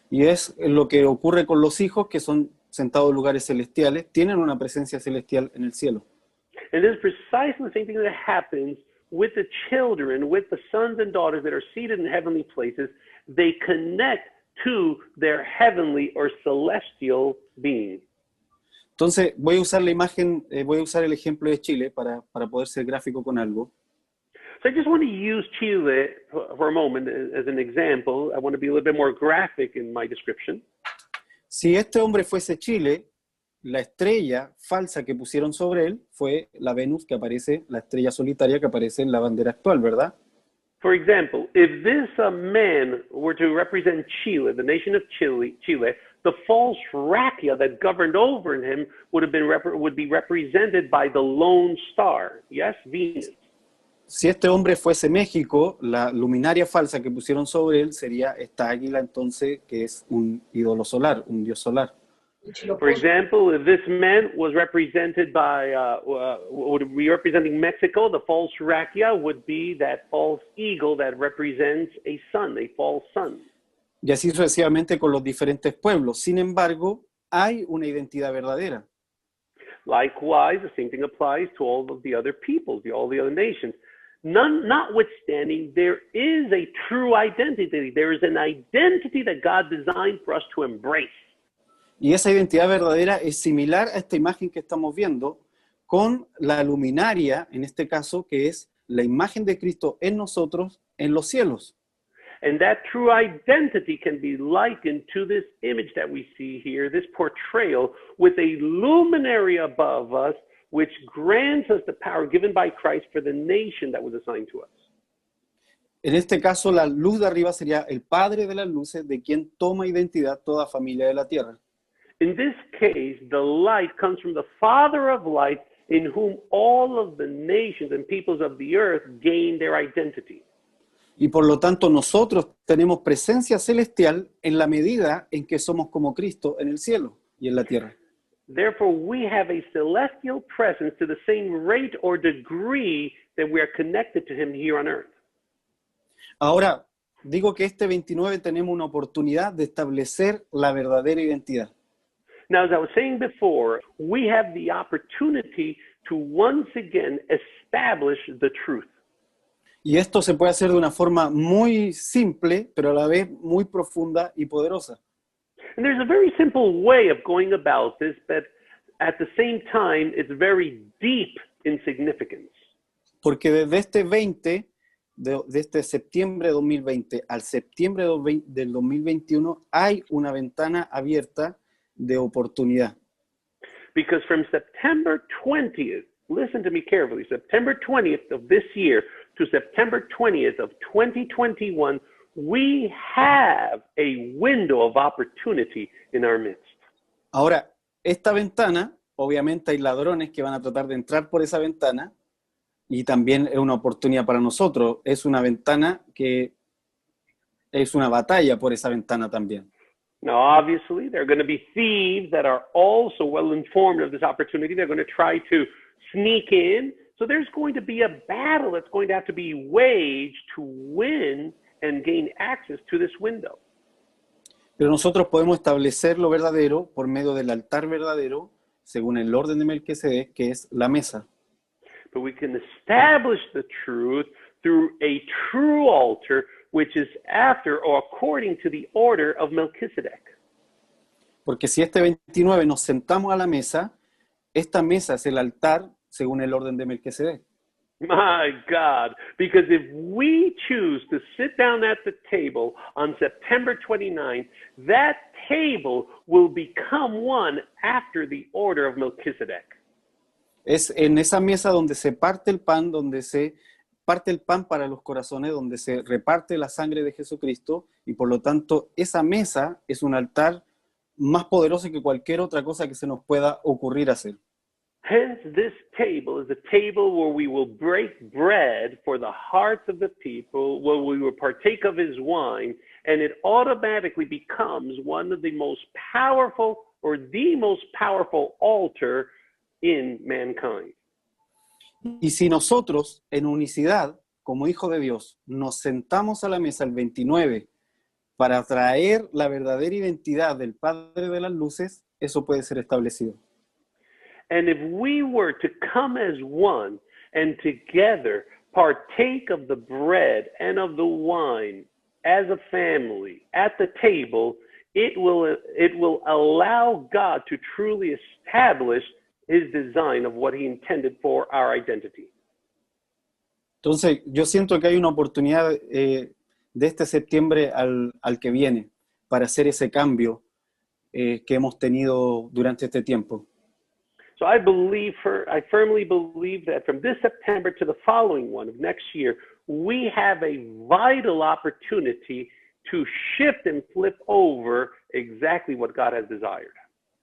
Y es lo que ocurre con los hijos que son sentados en lugares celestiales, tienen una presencia celestial en el cielo. And this is precisely the same thing that happens with the children, with the sons and daughters that are seated in heavenly places. They connect to their heavenly or celestial being. Entonces voy a usar la imagen, voy a usar el ejemplo de Chile para poder ser gráfico con algo. So I just want to use Chile for a moment as an example. I want to be a little bit more graphic in my description. Si este hombre fuese Chile, la estrella falsa que pusieron sobre él fue la Venus que aparece, la estrella solitaria que aparece en la bandera actual, ¿verdad? For example, if this man were to represent Chile, the nation of Chile, the false rakia that governed over him would be represented by the lone star, yes, Venus. Si este hombre fuese México, la luminaria falsa que pusieron sobre él sería esta águila entonces, que es un ídolo solar, un dios solar. For example, if this man was represented by, would be representing Mexico, the false rakia would be that false eagle that represents a sun, a false sun. Y así sucesivamente con los diferentes pueblos. Sin embargo, hay una identidad verdadera. Likewise, the same thing applies to all of the other peoples, all the other nations. Notwithstanding, there is a true identity. There is an identity that God designed for us to embrace. Y esa identidad verdadera es similar a esta imagen que estamos viendo, con la luminaria, en este caso, que es la imagen de Cristo en nosotros, en los cielos. And that true identity can be likened to this image that we see here, this portrayal, with a luminary above us, which grants us the power given by Christ for the nation that was assigned to us. En este caso, la luz de arriba sería el Padre de las luces, de quien toma identidad toda familia de la tierra. In this case, the light comes from the Father of light, in whom all of the nations and peoples of the earth gain their identity. Y por lo tanto, nosotros tenemos presencia celestial en la medida en que somos como Cristo en el cielo y en la tierra. Therefore, we have a celestial presence to the same rate or degree that we are connected to him here on earth. Ahora, digo que este 29 tenemos una oportunidad de establecer la verdadera identidad. Now, as I was saying before, we have the opportunity to once again establish the truth. Y esto se puede hacer de una forma muy simple, pero a la vez muy profunda y poderosa. And there's a very simple way of going about this, but at the same time, it's very deep in significance. Porque desde este 20, de este septiembre de 2020 al septiembre del 2021, hay una ventana abierta de oportunidad. Because from September 20th, listen to me carefully, September 20th of this year to September 20th of 2021, we have a window of opportunity in our midst. Ahora, esta ventana, obviamente hay ladrones que van a tratar de entrar por esa ventana y también es una oportunidad para nosotros. Es una ventana que es una batalla por esa ventana también. Now, obviously, there are going to be thieves that are also well informed of this opportunity. They're going to try to sneak in. So there's going to be a battle that's going to have to be waged to win and gain access to this window. Pero nosotros podemos establecer lo verdadero por medio del altar verdadero, según el orden de Melquisedec, que es la mesa. But we can establish the truth through a true altar, which is after or according to the order of Melchizedek. Porque si este 29 nos sentamos a la mesa, esta mesa es el altar según el orden de Melquisedec. My God, because if we choose to sit down at the table on September 29th, that table will become one after the order of Melchizedek. Es en esa mesa donde se parte el pan, donde se parte el pan para los corazones, donde se reparte la sangre de Jesucristo, y por lo tanto esa mesa es un altar más poderoso que cualquier otra cosa que se nos pueda ocurrir hacer. Hence, this table is a table where we will break bread for the hearts of the people, where we will partake of his wine, and it automatically becomes one of the most powerful or the most powerful altar in mankind. Y si nosotros, en unicidad, como hijos de Dios, nos sentamos a la mesa el 29 para traer la verdadera identidad del Padre de las Luces, eso puede ser establecido. And if we were to come as one and together partake of the bread and of the wine as a family at the table, it will allow God to truly establish his design of what he intended for our identity. Entonces, yo siento que hay una oportunidad de este septiembre al que viene para hacer ese cambio que hemos tenido durante este tiempo. So I firmly believe that from this September to the following one of next year, we have a vital opportunity to shift and flip over exactly what God has desired.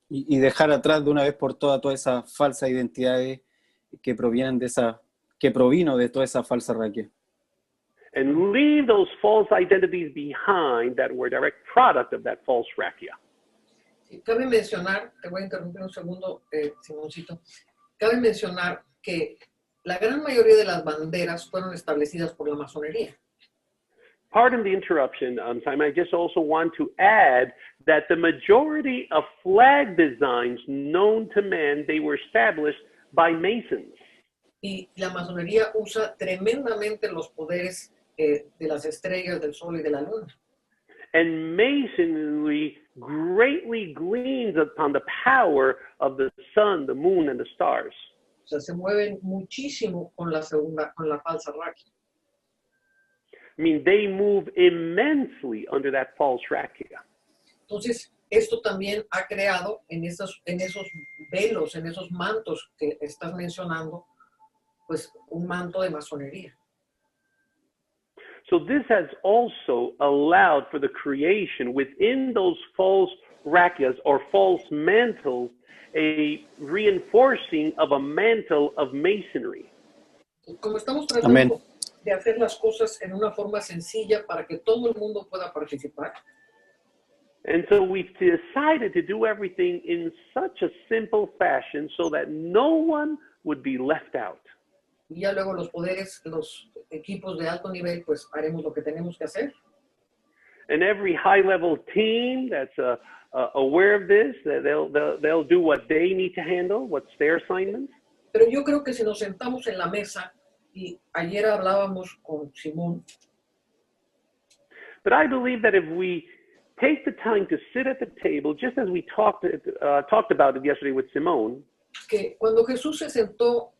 Y dejar atrás de una vez por todas esas falsas identidades que provino de toda esa falsa raquia. And leave those false identities behind that were a direct product of that false rakia. Cabe mencionar, te voy a interrumpir un segundo, Simoncito, cabe mencionar que la gran mayoría de las banderas fueron establecidas por la masonería. Pardon the interruption, Simon. I just also want to add that the majority of flag designs known to man, they were established by Masons. Y la masonería usa tremendamente los poderes de las estrellas, del sol y de la luna. and masonry greatly gleans upon the power of the sun, the moon, and the stars. O sea, se mueven muchísimo con la falsa raquia. I mean, they move immensely under that false rakia. Entonces, esto también ha creado en esos velos, en esos mantos que estás mencionando, pues un manto de masonería. So this has also allowed for the creation within those false rakyas or false mantles, a reinforcing of a mantle of masonry. Como estamos tratando de hacer las cosas en una forma sencilla para que todo el mundo pueda participar. And so we've decided to do everything in such a simple fashion so that no one would be left out. Y ya luego los equipos de alto nivel, pues haremos lo que tenemos que hacer. And every high-level team that's aware of this, they'll do what they need to handle, what's their assignment. Pero yo creo que si nos sentamos en la mesa, y ayer hablábamos con Simón. But I believe that if we take the time to sit at the table, just as we talked about it yesterday with Simone, que cuando Jesús se sentó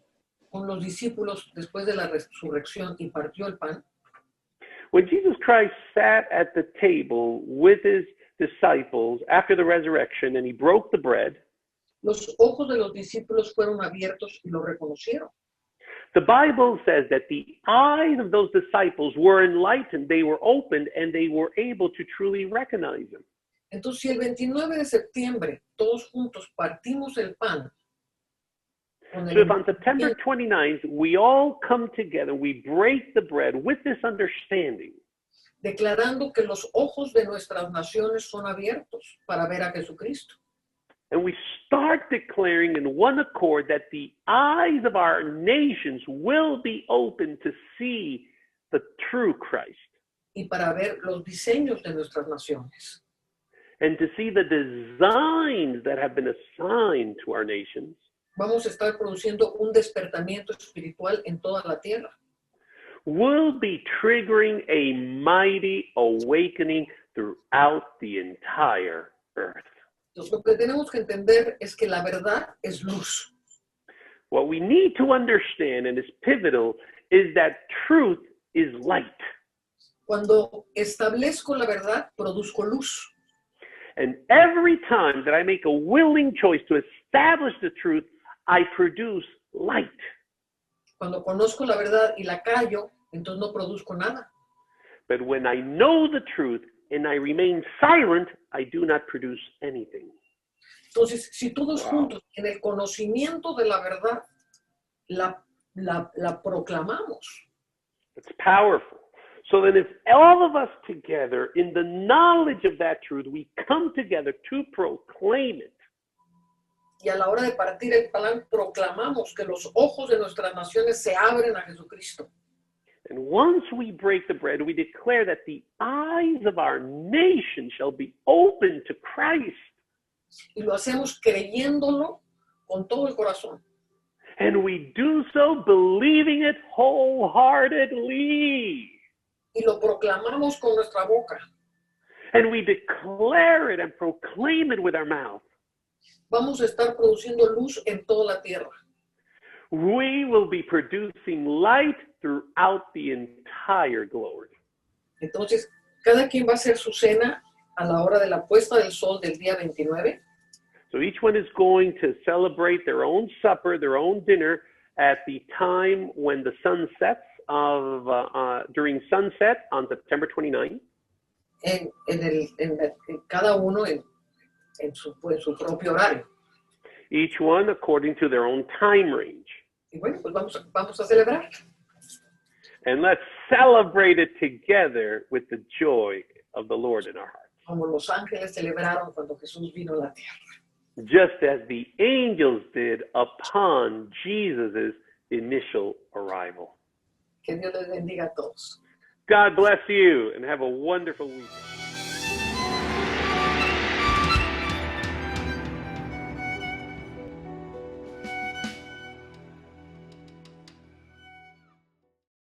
con los discípulos después de la resurrección y partió el pan, when Jesus Christ sat at the table with his disciples after the resurrection and he broke the bread, los ojos de los discípulos fueron abiertos y lo reconocieron. The Bible says that the eyes of those disciples were enlightened, they were opened, and they were able to truly recognize him. Entonces, si el 29 de septiembre todos juntos partimos el pan, so if on September 29th we all come together, we break the bread with this understanding, declarando que los ojos de nuestras naciones son abiertos para ver a Jesucristo. And we start declaring in one accord that the eyes of our nations will be open to see the true Christ. Y para ver los diseños de nuestras naciones. And to see the designs that have been assigned to our nations. Vamos a estar produciendo un despertamiento espiritual en toda la tierra. Will be triggering a mighty awakening throughout the entire earth. Entonces, lo que tenemos que entender es que la verdad es luz. What we need to understand, and is pivotal, is that truth is light. Cuando establezco la verdad, produzco luz. And every time that I make a willing choice to establish the truth, I produce light. Cuando conozco la verdad y la callo, entonces no produzco nada. But when I know the truth and I remain silent, I do not produce anything. Entonces, si todos juntos en el conocimiento de la verdad la proclamamos. It's powerful. So then if all of us together in the knowledge of that truth, we come together to proclaim it. Y a la hora de partir el pan, proclamamos que los ojos de nuestras naciones se abren a Jesucristo. And once we break the bread, we declare that the eyes of our nation shall be open to Christ. Y lo hacemos creyéndolo con todo el corazón. And we do so believing it wholeheartedly. Y lo proclamamos con nuestra boca. And we declare it and proclaim it with our mouth. Vamos a estar produciendo luz en toda la tierra. We will be producing light throughout the entire globe. Entonces, cada quien va a hacer su cena a la hora de la puesta del sol del día 29. So each one is going to celebrate their own supper, their own dinner at the time when the sun sets during sunset on September 29th. Cada uno en su propio horario. Each one according to their own time range. Y bueno, pues vamos a celebrar. And let's celebrate it together with the joy of the Lord in our hearts. Como los ángeles celebraron cuando Jesús vino a la tierra. Just as the angels did upon Jesus' initial arrival. Que Dios les bendiga a todos. God bless you and have a wonderful weekend.